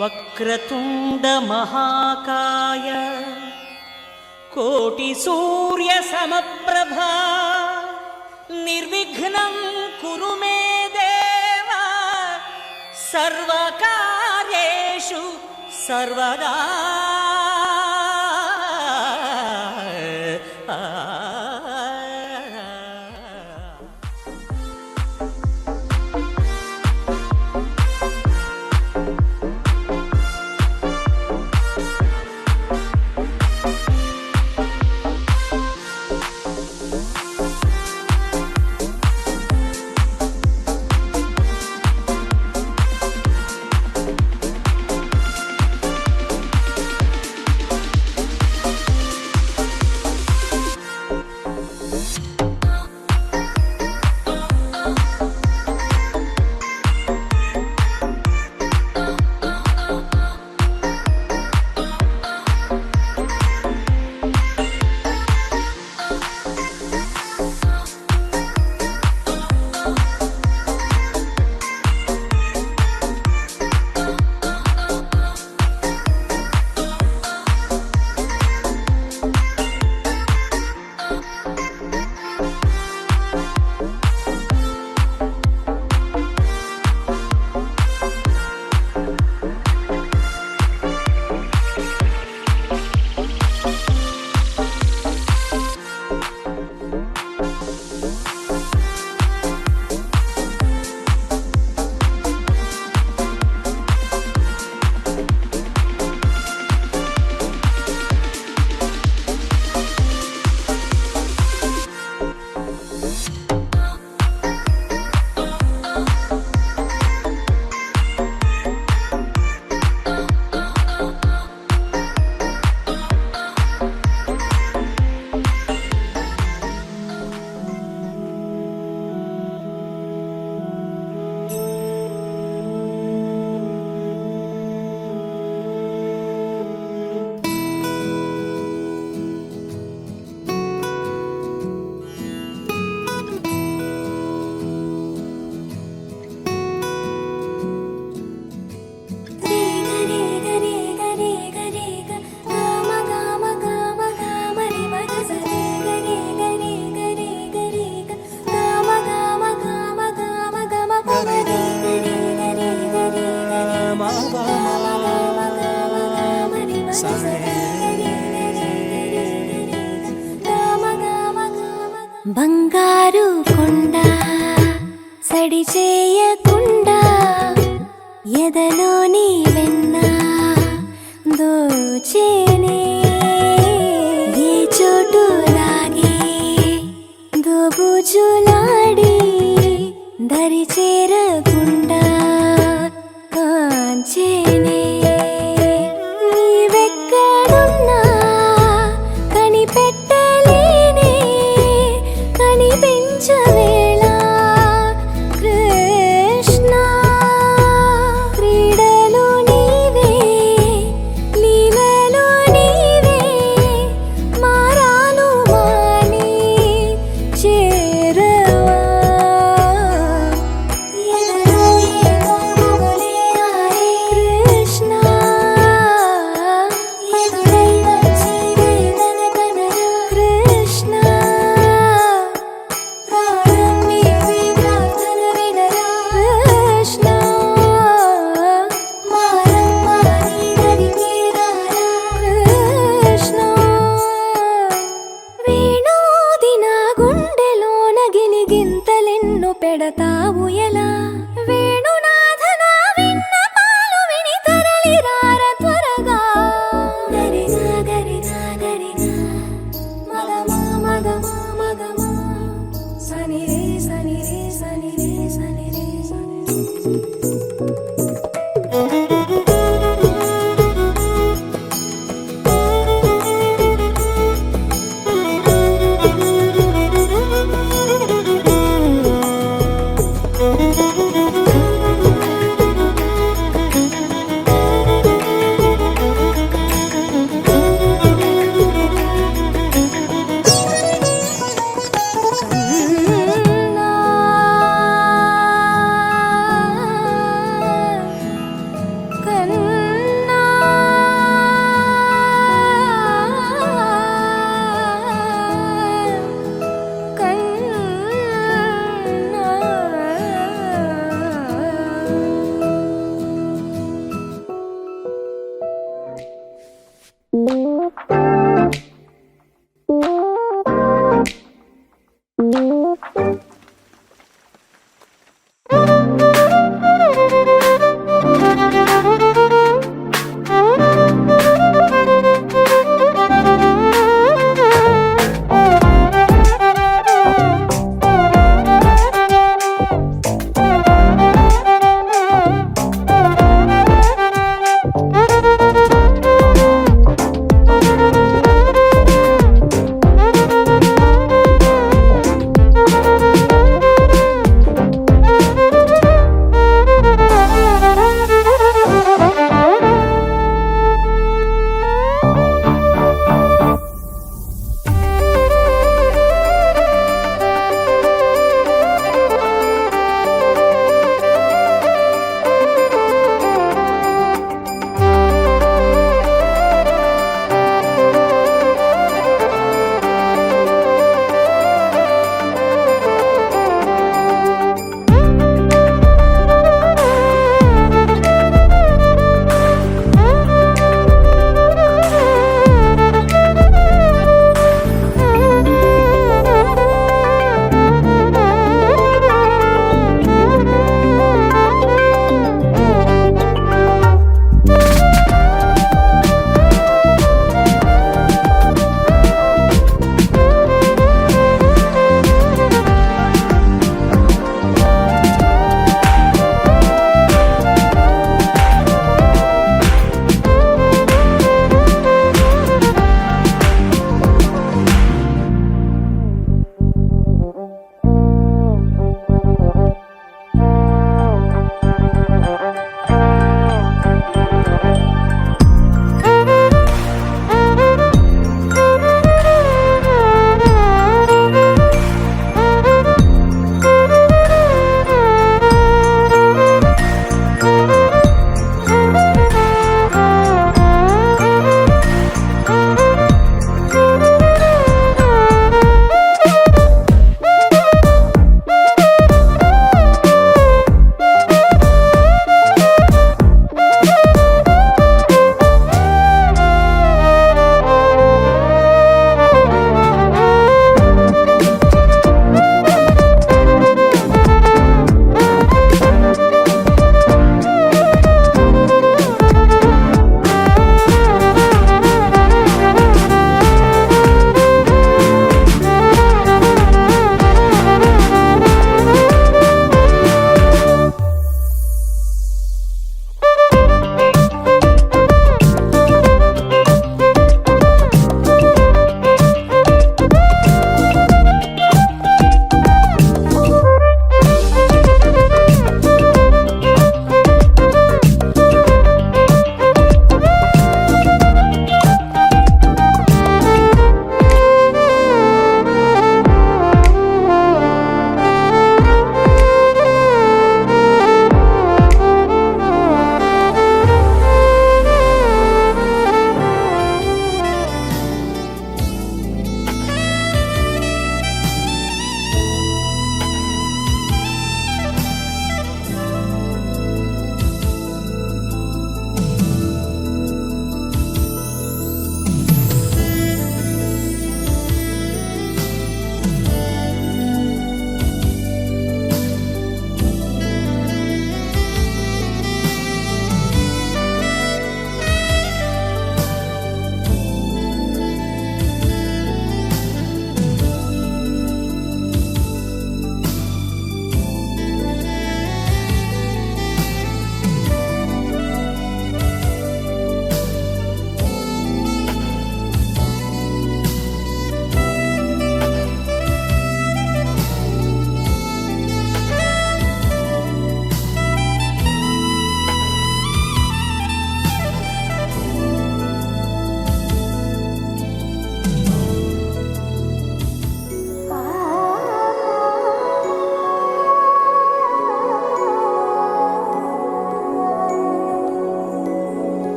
వక్రతుండ మహాకాయ కోటి సూర్య సమప్రభా నిర్విఘ్నం కురు మే దేవ సర్వకార్యేషు సర్వదా. బంగారు కొండ సడి చేయకుండా ఎదలోని వెన్న దోచేనే ఏ చోటు లాగే దోబుజులాడి దరి చేరకుండా కాంచేనే. నీవెక్కడున్నా కనిపెట్టలేనే కనిపించవేళ కృష్ణ. క్రీడలు నీవే లీలలు నీవే మారాలు మాని చేరవా. కృష్ణ కృష్ణ కృష్ణ కృష్ణ. వేణోది నా గుండెలోన గిలిగింతలెన్ను పెడతావు ఎలా. వేణునాథన విన్న పాలు విని తరలి రార త్వరగా. గరిగా గరిగా గరిగా మగమా మగమా మగమా సని రే సని రే సని రే సని రే సని రే.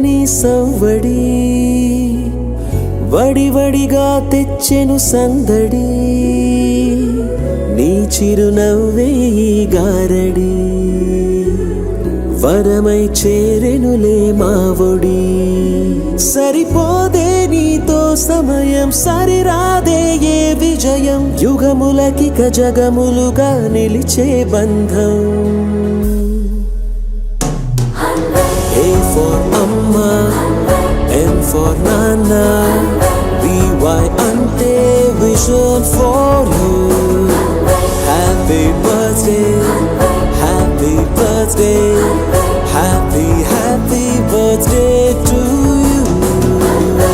ఊరని సవ్వడి వడివడిగా తెచ్చెను సందడి నీ చిరునవ్వే ఈ గారడి వరమై చేరెనులే మావొడి సరిపోదే నీతో సమయం సరిరాదే ఏ విజయం యుగములకిక జగములుగా నిలిచే బంధం A for Amma, N for Nana, BY ante vision for you. Happy birthday, happy birthday, happy birthday to you.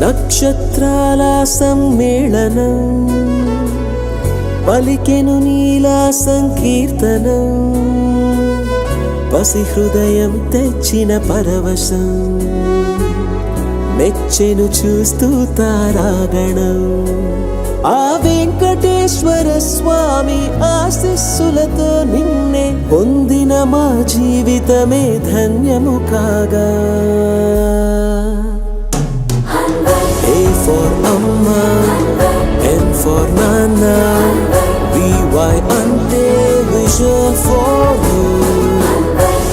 నక్షత్రాల సమ్మేళనం పలికెను నీలా సంకీర్తనం పసి హృదయం తెచ్చిన పరవశం మెచ్చెను చూస్తూ తారాగణం ఆ వెంకటేశ్వర స్వామి ఆశీస్సులతో నిన్నే పొందిన మా జీవితమే ధన్యము కాగా A for Amma, N for Nana, BY ante vision for you.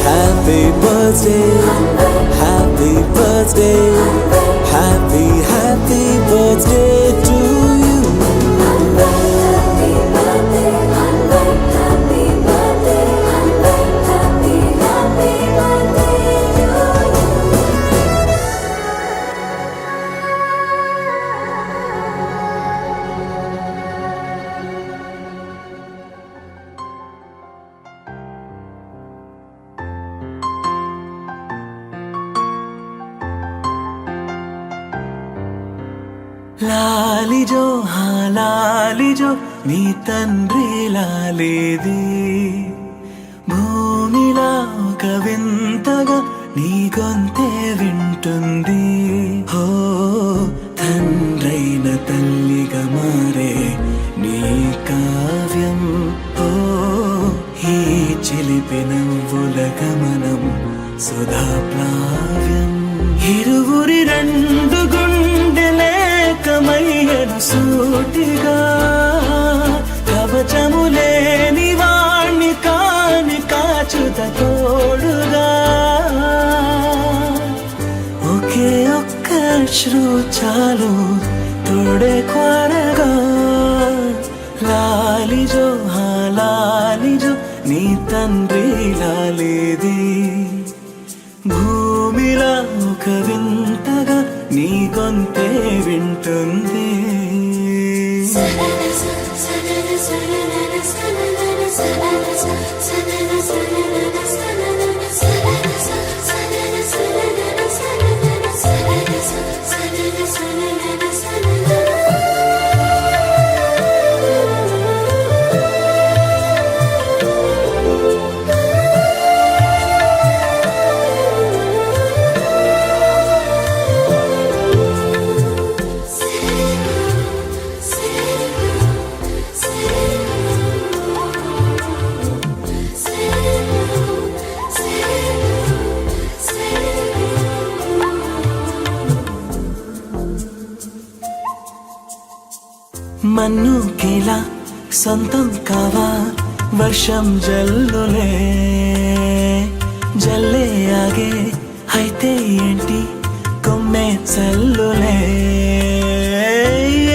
Happy birthday, happy birthday, happy birthday to you. లాలిజో హా లాలిజో నీ తండ్రి లాలేది భూమిలా ఒక వింతగా నీ గొంతే వింటుంది హో తండ్రైన తల్లిగా మారే నీ కావ్యం హో ఈ చిలిపి నవ్వుల గమనం సుధా ప్లావ్యం ఇరువురి రెండు గుండెలేకమయ్యను సూటిగా కవచములేని వాణ్ణి కాని కాచుత తోడుగా ఒకే ఒక్క అశ్రు చాలు తోడే కొరగా లాలిజో హా లాలిజో నీ తండ్రి లాలేది భూమిలా ఒక వింతగా నీ గొంతే వింటుంది మన్నుకేలా సొంతం కావా వర్షం జల్లులే జల్లే ఆగే అయితే ఏంటి కొమ్మే చల్లులే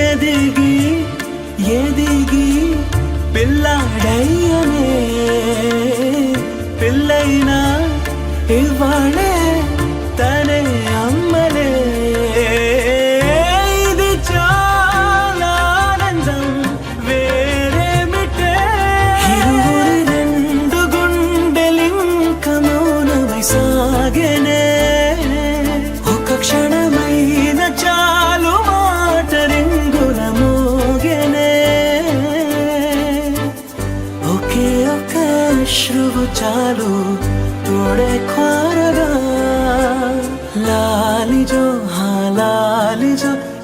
ఎదిగి ఎదిగి పిల్లాడయ్యనే పిల్లైనా ఇవాళే తనే అమ్మలే ఇది చాలా ఆనందం వేరేమిటే ఇరువురి రెండు గుండెలింక మౌనమై సాగెనే ఒక క్షణమైన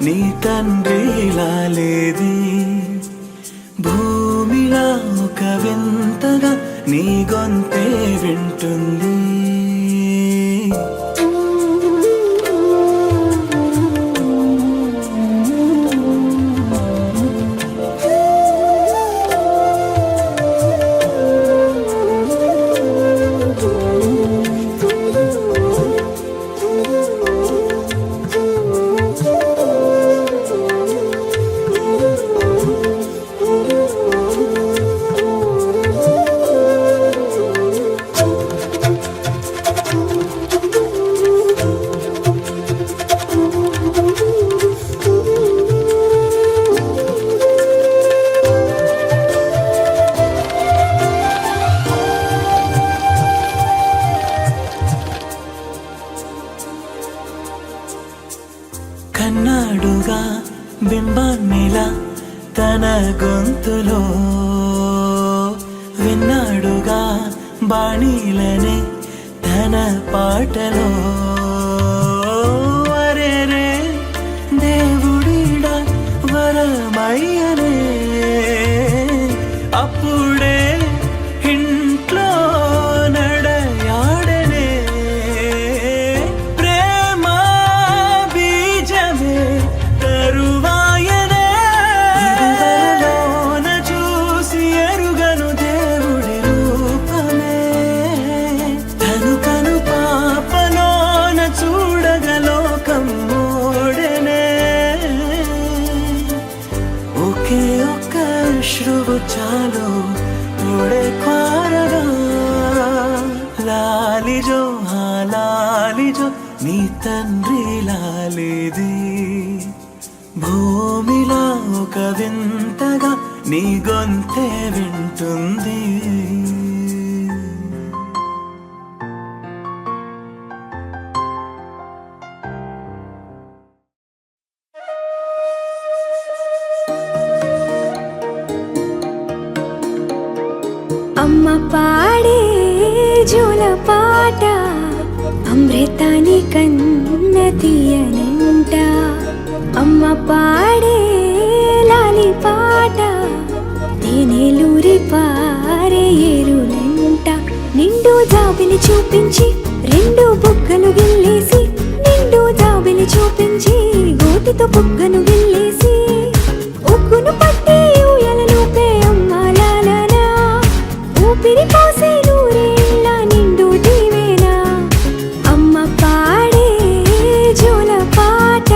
నీ తండ్రిలా లేది. భూమిలా ఒక వింతగా నీ గొంతే వింటుంది. కన్నాడుగా బింబాన్నిలా తన గొంతులో, విన్నాడుగా బాణీలనే తన పాటలో. అరేరే దేవుడిడా వరమయ్యనే, అప్పుడే ఇంట్లో నడయాడనే. ప్రేమ బీజమే తరువాయనే, ఇరువరలోన చూసి ఎరుగను దేవుడి రూపమే. తను కను పాపలోన చూడగలోకం మోడెనే. ఒకే ఒక్క శ్రువు చాలు తోడే క్వారగా. లాలిజో లాలిజో నీ తండ్రి లాలేది. భూమిలా ఒక వింతగా నీ గొంతే వింటుంది. అమ్మ పాడే జోల పాట అమృతాని కన్న తీయనంట. అమ్మ పాడే లాలి పాట తేనెలూరి పారే ఏరులంట. నిండు జాబిలి చూపించి రెండు బుగ్గలు గిల్లేసి, నిండు జాబిలి చూపించి గోటితో బుగ్గను గిల్లేసి, ఉగ్గును పట్టి ఊయలలోపే అమ్మ లాలనా. ఊపిరి పోసే నూరేళ్ళ నిండు దీవేనా. అమ్మ పాడే జోల పాట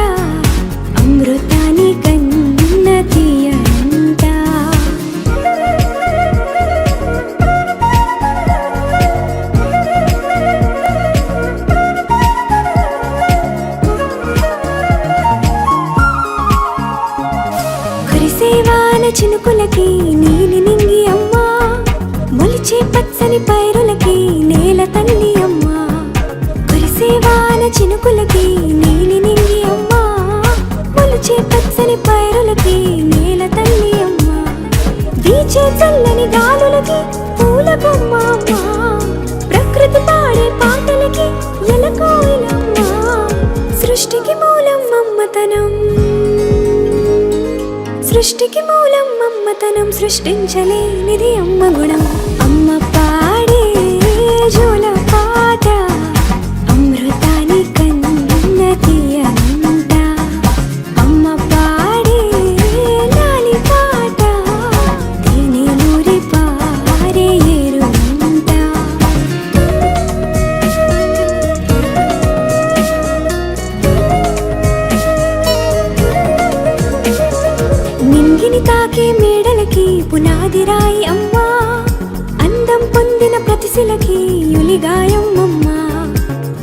అమృతాని కన్న తీయనంట. కురిసేవాన చినుకులకి నీలి నింగి అమ్మా, మొలిచే పచ్చని పైరులకి నేల తల్లి అమ్మా. కురిసేవాన చినుకులకి నీలి నింగి అమ్మా, మొలిచే పచ్చని పైరులకి నేల తల్లి అమ్మా. వీచే చల్లని గాలులకి పూల బొమ్మ అమ్మా, ప్రకృతి పాడే పాటలకి ఎలకోయిలమ్మా. సృష్టికి మూలం మమ్మతనం, సృష్టికి మూలం మమ్మతనం, సృష్టించలేనిది అమ్మ గుణం. అమ్మ పాడే జోల పాట అమృతాని కన్న తీయనంట. అమ్మ పాడే లాలి పాట తేనెలూరి పారే ఏరులంట. నింగిని తాకే మేడలకి పునాది రాయి అమ్మా, అందం పొందిన ప్రతిశిలకి యులిగాయం అమ్మా.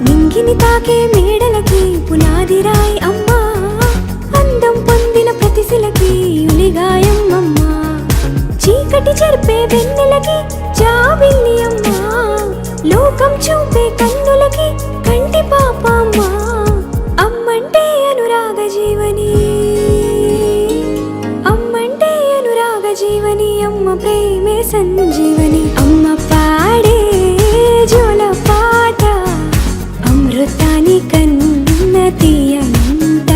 నింగిని తాకే మేడలకి పునాది రాయి అమ్మా, అందం పొందిన ప్రతిశిలకి యులిగాయం అమ్మా. చీకటి చెరిపే వెన్నెలకి జాబిల్లి అమ్మా, లోకం చూపే కన్నులకి కంటి పాప అమ్మా. అమ్మంటే అనురాగ జీవని, అమ్మంటే అనురాగ జీవని, అమ్మ ప్రేమే సంజీవని. అమ్మ పాడే జోల పాట అమృతాని కన్న తీయనంట.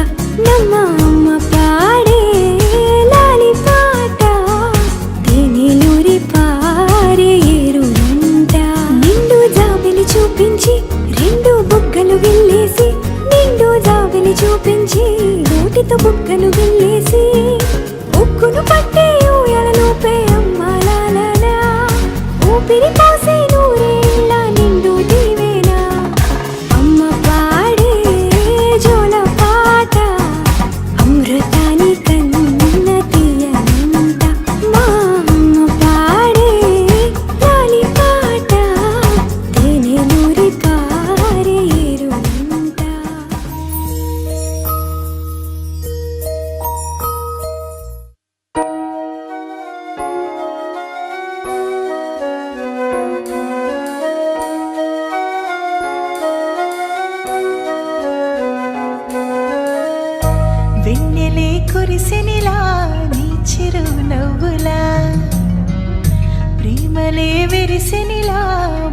జల్లేసి ఉక్కును పట్టే ఊయలలోపే అమ్మ లాలా ఊపిరి పోసే నూరేళ్ళ నిండు దీవేనా అమ్మ పాడే జోల పాట అమృతాని కన్న తీయనంట మా అమ్మ పాడే లాలి పాట తేనె నూరి పారే ఏరునంట వెన్నెలే కురిసెనిలా నీ చిరు నవ్వులా ప్రేమలే విరిసెనిలా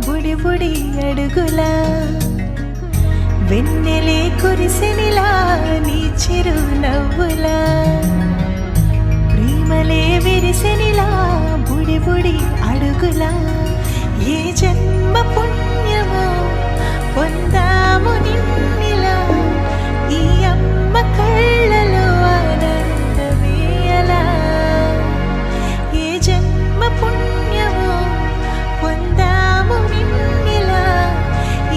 బుడి బుడి అడుగులా వెన్నెలే కురిసెనిలా నీ చిరు నవ్వులా ప్రేమలే విరిసెనిలా బుడి బుడి అడుగులా ఏ జన్మ పుణ్యమో పొందాము నిన్నిలా ఈ అమ్మ కళ్ళలో ఆనందమే అలా ఏ జన్మ పుణ్యమో పొందాము నిన్నిలా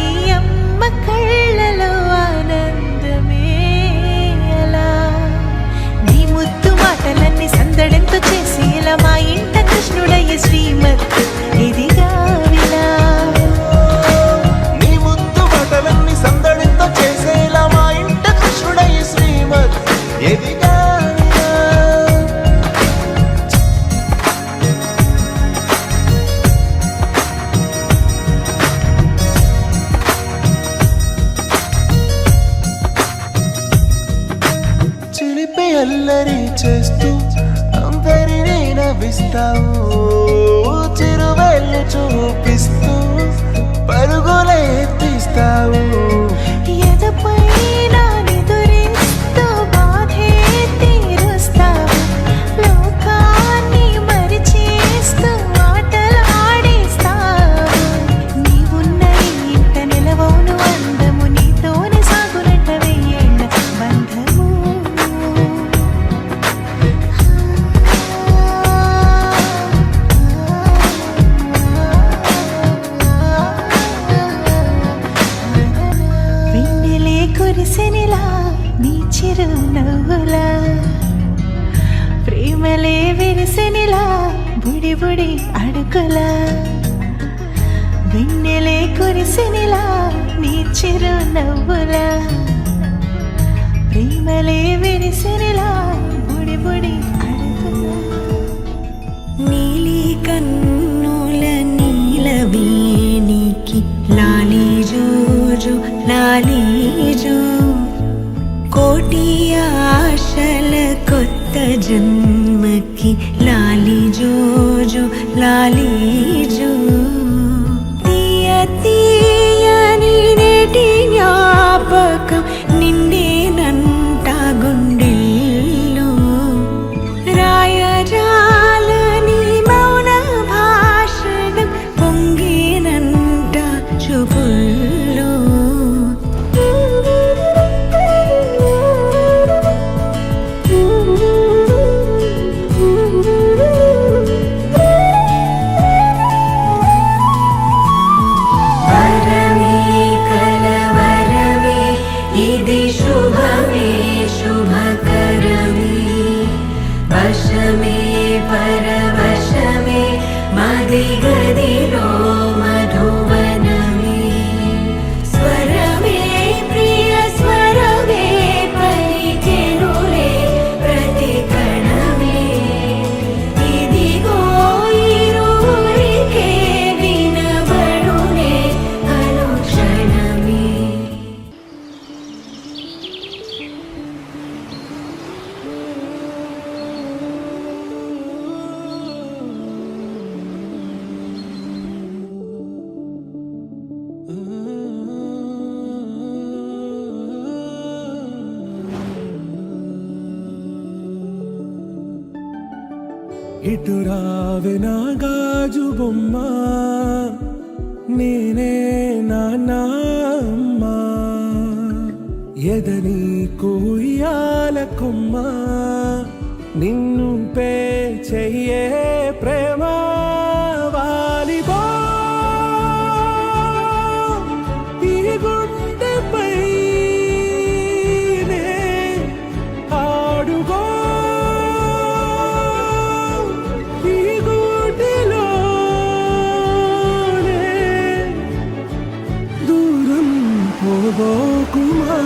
ఈ అమ్మ కళ్ళలో ఆనందమే అలా నీ ముద్దు మాటలన్నీ సందడెంతో చేసి ఇలా మా ఇంట కృష్ణుడయ్య శ్రీమత్ ఇదిగా విలా నీ ముద్దు బటలన్నీ సందడితో చేసేలా మా ఇంట కృష్ణుడయ్య శ్రీమత్ ఎదిగా చిలిపి అల్లరి చేస్తూ అందరినీ నవ్విస్తావు చిరువేళ్ళు చూపిస్తూ పరుగులే ఎత్తిస్తావు ఎదపై నా నిదురిస్తూ బాధే తీరుస్తావు లోకాన్ని మరిచేస్తూ ఆటలు ఆడిస్తావు నీవున్న ఈ ఇంట నిలవవును అందము నీతోనే సాగునట్ట వెయ్యేళ్ళ బంధము వెన్నెలే కురిసెనిలా నీ చిరు నవ్వులా ప్రేమలే విరిసెనిలా బుడి బుడి అడుగులా వెన్నెలే కురిసెనిలా నీ చిరు నవ్వులా ప్రేమలే విరిసెనిలా బుడి బుడి అడుగులా నీలి కన్నుల నీలవేణికి లాలి జోజో లాలి జో కోటి ఆశల కొత్త జన్మకి లాలి జోజో లాలి జో తీయ తీయని నేటి జ్ఞాపకం నిండేనంట గుండెల్లో రాయజాలని మౌన భాషణం పొంగినంట చూపుల్లో వరమే కలవరమే ఇది శుభమే శుభకరమే వశమే పరవశమే మది గదిలో మధువనమే స్వరమే ప్రియ స్వరమే పలికెనులే ప్రతి కణమే ఇదిగో ఇరువురికే వినబడునే అనుక్షణమే ఇటు రావే నా గాజు బొమ్మ నేనే నాన్న అమ్మ ఎదని కుయ్యాల కొమ్మ నిన్ను పే చెయ్యే ప్రేమ వాలిబో ఈ గుండెపై నే ఆడుగో ఈ గుడిలోనే దూరం పోబోకుమా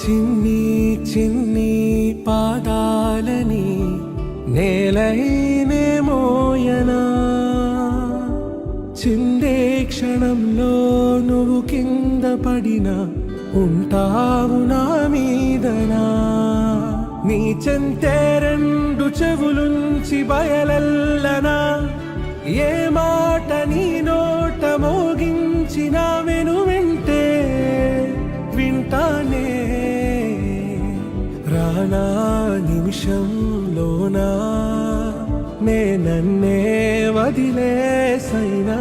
చిన్ని చిన్ని పాదాలని నేలైనే మోయనా చిందే క్షణంలో నువ్వు కింద పడినా ఉంటావు నా మీదనా నీ చెంతే రెండు చెవులుంచి బయలెల్లనా ఏ మాట నీ నోట మోగించిన వెను వింటే వింటానే రానా నిమిషంలోనా నే నన్నే వదిలేసైనా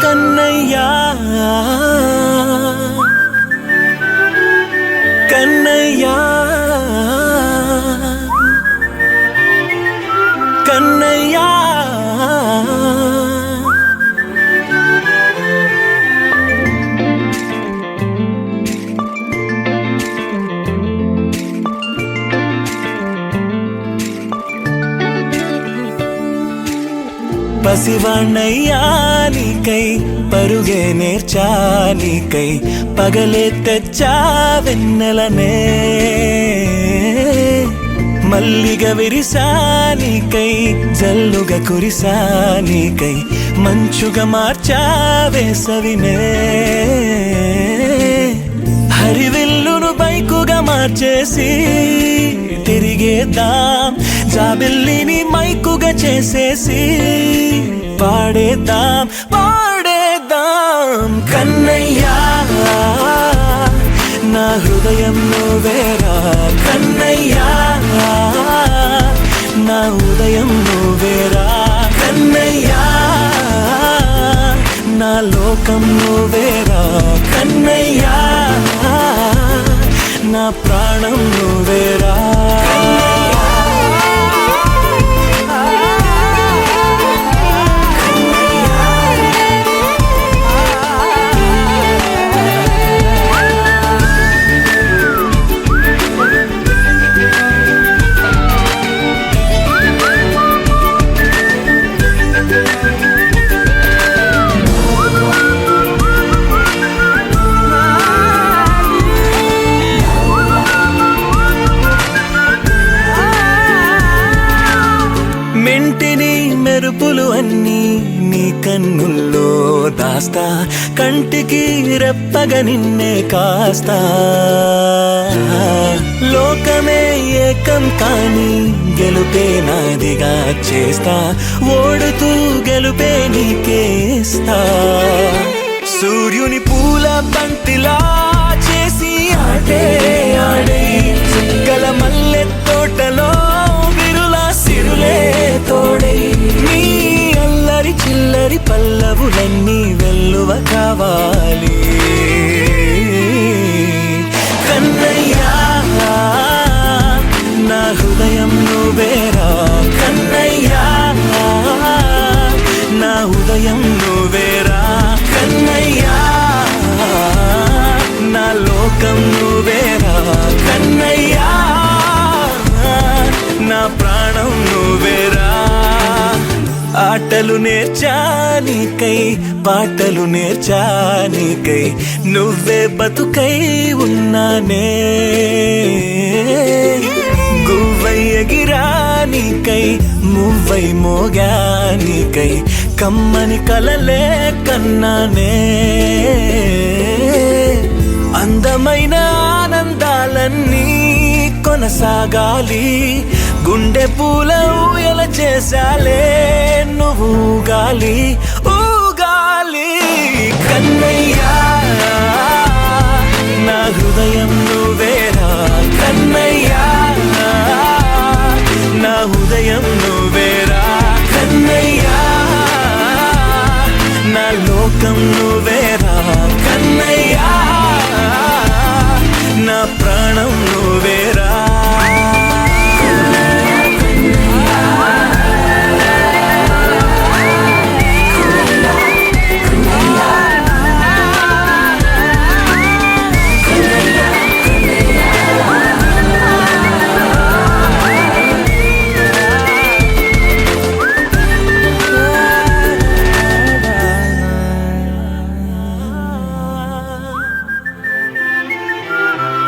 కన్నయ్యా కన్నయ్యా పసివాణ్ణయ్యా నీకై పరుగే నేర్చా నీకై పగలే తెచ్చా వెన్నెలనే మల్లిగ విరిసా నీకై జల్లుగా కురిసా నీకై మంచుగా మార్చా వేసవినే హరివిల్లును బైకుగా మార్చేసి తిరిగేద్దాం జాబిల్లిని మైకుగా చేసేసి పాడేద్దాం పాడేద్దాం కన్నయ్యా నా హృదయం నువ్వేరా కన్నయ్యా నా ఉదయం నువ్వేరా కన్నయ్యా నా లోకం నువ్వేరా కన్నయ్యా నా ప్రాణం నువ్వేరా మెంటిని మెరుపులు అన్నీ నీ కన్నుల్లో దాస్తా కంటికి రెప్పగా నిన్నే కాస్తా లోకమే ఏకం కాని గెలుపే నాదిగా చేస్తా ఓడుతూ గెలుపే నీకేస్తా సూర్యుని పూల బంతిలా చేసి ఆడే ఆడే చుక్కల మల్లె తోటలో సిరులే తోడై నీ అల్లరి చిల్లరి పల్లవులన్నీ వెల్లువ కావాలి కన్నయ్యా నా హృదయం నువ్వేరా కన్నయ్యా నా ఉదయం నువ్వేరా కన్నయ్యా నా లోకం నువ్వేరా కన్నయ్యా నా ప్రాణం నువ్వేరా ఆటలు నేర్చా నీకై పాటలు నేర్చా నీకై నువ్వే బతుకై ఉన్నానే గువ్వై ఎగిరా నీకై మువ్వై మోగా నీకై కమ్మని కలలే కన్నానే అందమైన ఆనందాలన్నీ కొనసాగాలి గుండె పూల ఊయల చేసాలే నువ్వు ఊగాలి ఊగాలి కన్నయ్యా నా హృదయం నువ్వేరా కన్నయ్యా నా ఉదయం నువ్వేరా కన్నయ్యా నా లోకం నువ్వేరా కన్నయ్యా నా ప్రాణం నువ్వేరా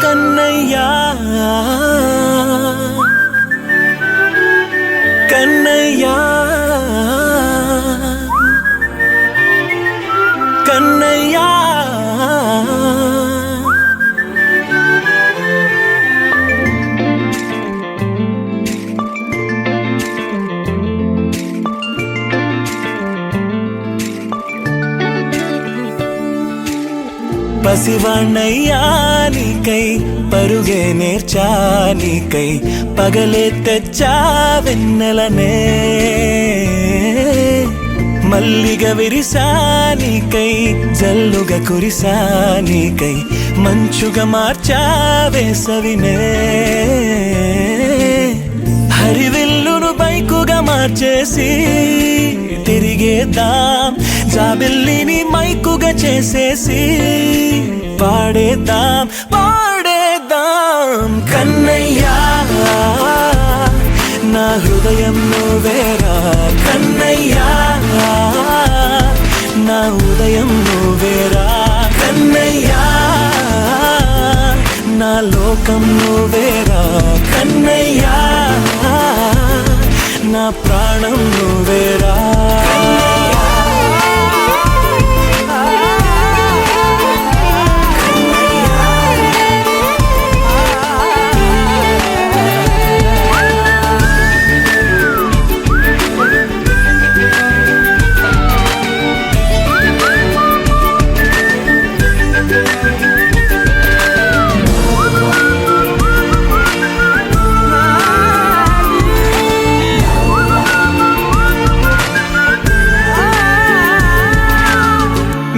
కన్నయ్యా కన్నయ్యా కన్నయ్యా పసివాణ్ణయ్యా నీకై పరుగే నేర్చా నీకై పగలే తెచ్చా వెన్నెలనే మల్లిగ విరిసా నీకై జల్లుగా కురిసా నీకై మంచుగా మార్చా వేసవినే హరివిల్లును బైకుగా మార్చేసి తిరిగేద్దాం జాబిల్లిని మైకుగా చేసేసి పాడేద్దాం పాడేద్దాం కన్నయ్యా నా హృదయం నువ్వేరా కన్నయ్యా ఉదయం నువ్వేరా కన్నయ్యా, నా లోకం నువ్వేరా కన్నయ్యా, నా ప్రాణం నువ్వేరా.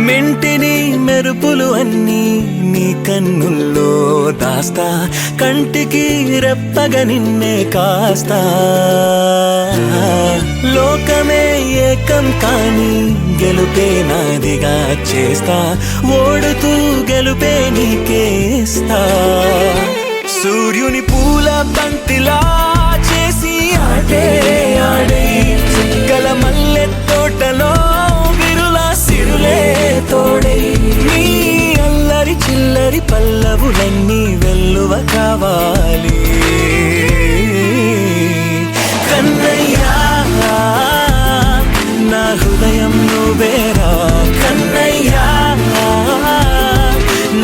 మెంటిని మెరుపులు అన్నీ నీ కన్నుల్లో దాస్తా, కంటికి రెప్పగా నిన్నే కాస్తా. లోకమే ఏకం కాని గెలుపే నాదిగా చేస్తా, ఓడుతూ గెలుపే నీకేస్తా. సూర్యుని పూల బంతిలా చేసి ఆడే ఆడే చుక్కల మల్లె తోటలో సిరులే తోడే, నీ అల్లరి చిల్లరి పల్లవులన్నీ వెల్లువ కావాలి కన్నయ్యా, నా హృదయం నువ్వేరా కన్నయ్యా,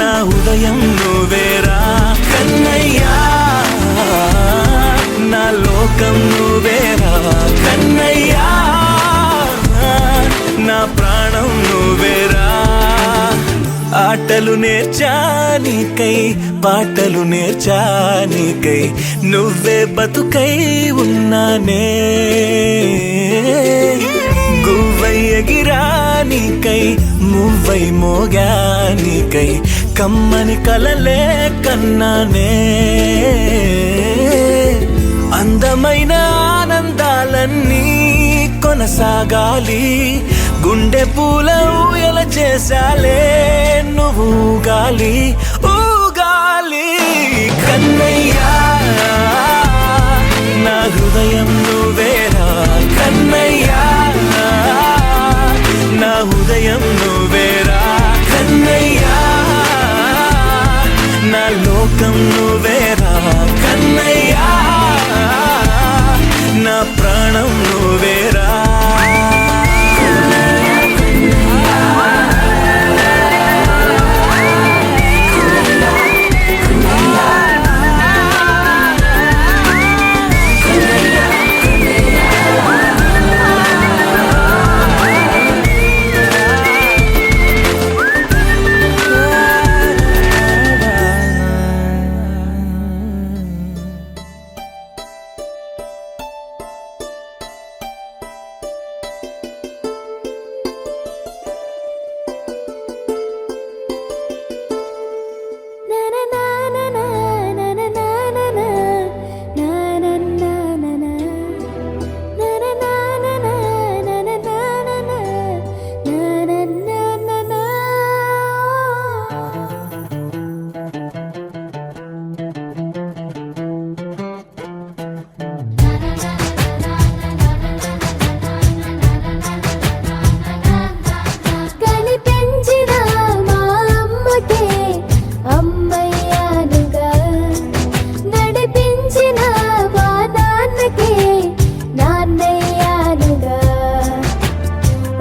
నా హృదయం నువ్వేరా కన్నయ్యా, నా లోకం నువ్వేరా కన్నయ్యా, నా ప్రాణం నువ్వేరా. ఆటలు నేర్చానికై పాటలు నేర్చానికై నువ్వే బతుకై ఉన్నానే, గువ్వై ఎగిరానికై మువ్వై మోగానికై కమ్మని కలలే కన్నానే. అందమైన ఆనందాలన్నీ కొనసాగాలి, గుండె పూల ఊయల చేసాలే నువ్వు ఊగాలి ఊగాలి కన్నయ్యా, నా హృదయం నువ్వేరా కన్నయ్యా, నా హృదయం నువ్వేరా కన్నయ్యా, నా లోకం నువ్వేరా కన్నయ్యా, నా ప్రాణం నువ్వేరా.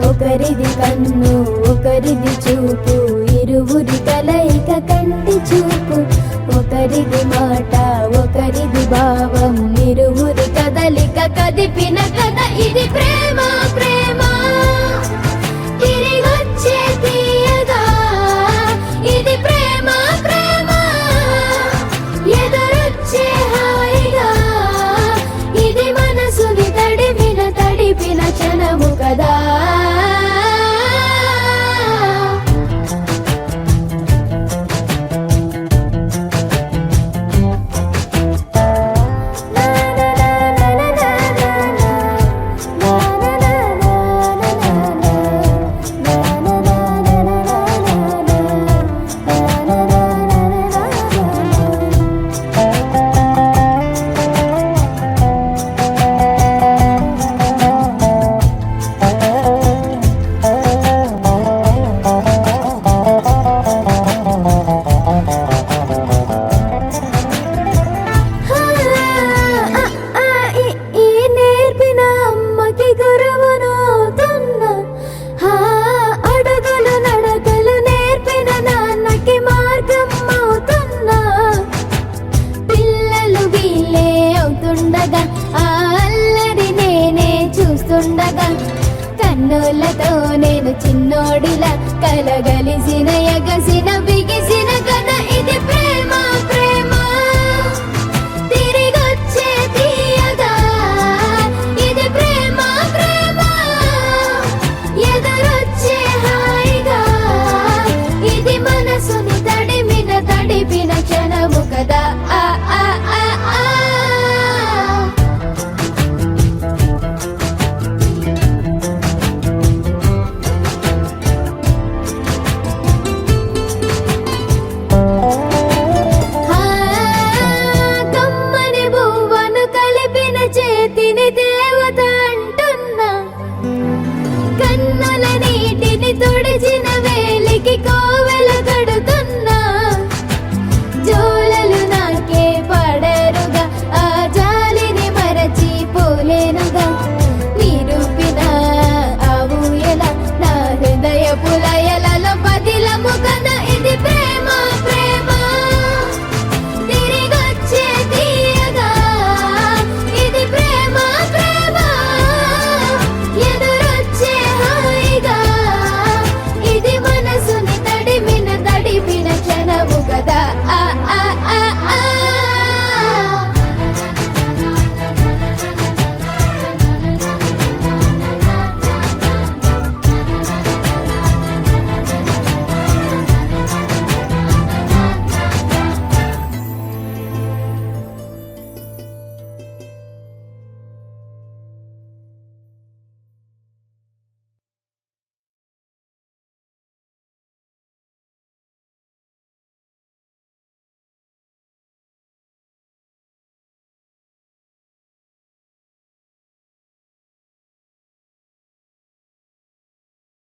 ఒకరిది కన్ను ఒకరిది చూపు, ఇరువురి కలయిక కంటి చూపు, ఒకరిది మాట ఒకరిది భావం, ఇరువురి కదలిక కదిపిన కథ ఇది ప్రేమ ప్రేమ. తిరిగొచ్చే తీయగా ఇది ప్రేమ ప్రేమ, ఎదురొచ్చే హాయిగా ఇది మనసుని తడిపిన క్షణము కదా. నా కలుస్తుండగా కన్నులతో నేను చిన్నోడిలా కలగలిసిన ఎగసిన బిగిసిన కథ ఇది ప్రేమ